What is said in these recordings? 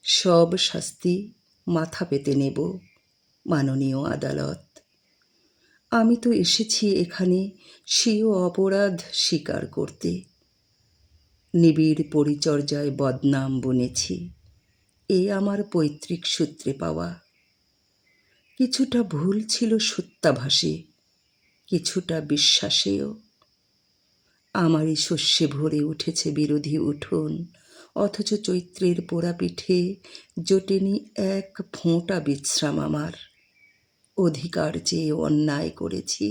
সব শাস্তি মাথা পেতে নেব, মাননীয় আদালত। আমি তো এসেছি এখানে স্বীয় অপরাধ স্বীকার করতে। নিবিড় পরিচর্যায় বদনাম বুনেছি, এ আমার পৈতৃক সূত্রে পাওয়া। কিছুটা ভুল ছিল সত্যাভাসে, কিছুটা বিশ্বাসেও। আমারই শস্যে ভরে উঠেছে বিরোধী উঠোন, অথচ চৈত্রের পোড়া পিঠে জোটেনি এক ফোঁটা বিশ্রাম আমার। অধিকার চেয়ে অন্যায় করেছি,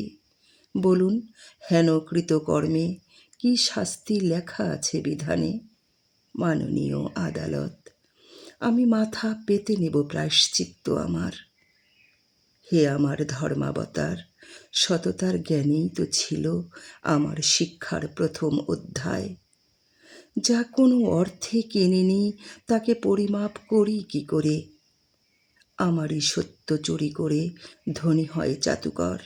বলুন হেন কৃতকর্মে কি শাস্তি লেখা আছে বিধানে? মাননীয় আদালত, আমি মাথা পেতে নেব প্রায়শ্চিত্ত আমার। হে আমার ধর্মাবতার, সততার জ্ঞানেই তো ছিল আমার শিক্ষার প্রথম অধ্যায়। যা কোনো অর্থে কেনেনি তাকে পরিমাপ করি কি করে? আমারই সত্য চুরি করে ধনী হয় চাতুকর,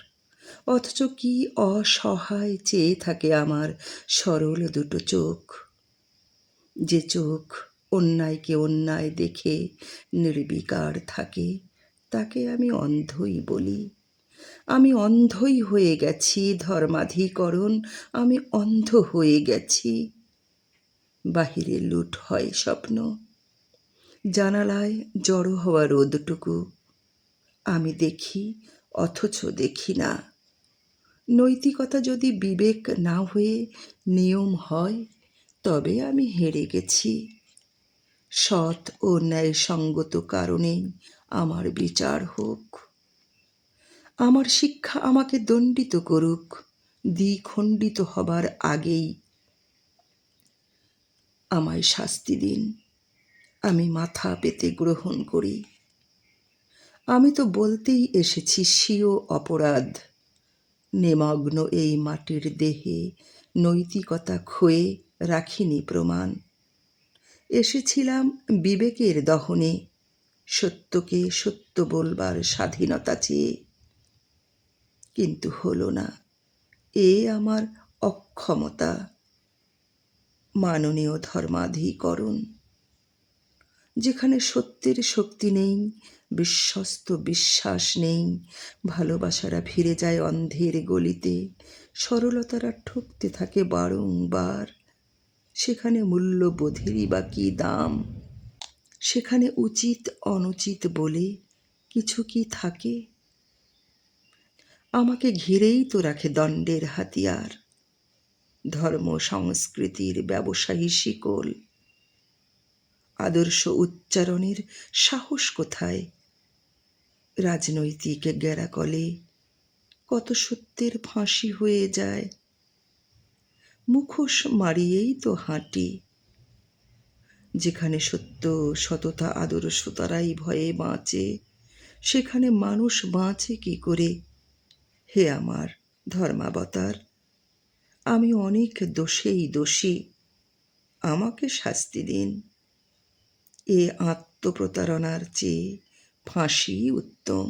অথচ কি অসহায় চেয়ে থাকে আমার সরল দুটো চোখ। যে চোখ অন্যায়কে অন্যায় দেখে নির্বিকার থাকে, তাকে আমি অন্ধই বলি। আমি অন্ধই হয়ে গেছি ধর্মাধিকরণ, আমি অন্ধ হয়ে গেছি। বাহিরে লুট হয় স্বপ্ন, জানালায় জড়ো হওয়া রোদটুকু আমি দেখি, অথচ দেখি না। নৈতিকতা যদি বিবেক না হয়ে নিয়ম হয়, তবে আমি হেরে গেছি। সৎ ও ন্যায়সঙ্গত কারণেই আমার বিচার হোক। আমার শিক্ষা আমাকে দণ্ডিত করুক, দ্বিখণ্ডিত হবার আগেই আমায় শাস্তি দিন, আমি মাথা পেতে গ্রহণ করি। আমি তো বলতেই এসেছি স্বীয় অপরাধ। নিমগ্ন এই মাটির দেহে নৈতিকতা ক্ষয়ে রাখিনি প্রমাণ। এসেছিলাম বিবেকের দহনে, সত্যকে সত্য বলবার স্বাধীনতা চেয়ে। কিন্তু হলো না, এ আমার অক্ষমতা। মাননীয় ধর্মাধিকরণ, যেখানে সত্যের শক্তি নেই, বিশ্বস্ত বিশ্বাস নেই, ভালোবাসারা ফিরে যায় অন্ধের গলিতে, সরলতারা ঠকতে থাকে বারংবার, সেখানে মূল্যবোধেরই বা কী দাম? সেখানে উচিত অনুচিত বলে কিছু কি থাকে? আমাকে ঘিরেই তো রাখে দণ্ডের হাতিয়ার, ধর্ম সংস্কৃতির ব্যবসায়ী শিকল। আদর্শ উচ্চারণের সাহস কোথায়? রাজনৈতিক গেরাকলে কত সত্যের ফাঁসি হয়ে যায়। মুখোশ মারিয়েই তো হাঁটি। যেখানে সত্য সততা আদর্শতারাই ভয়ে বাঁচে, সেখানে মানুষ বাঁচে কি করে? হে আমার ধর্মাবতার, আমি অনেক দোষেই দোষী, আমাকে শাস্তি দিন। এ আত্মপ্রতারণার চেয়ে ফাঁসি উত্তম।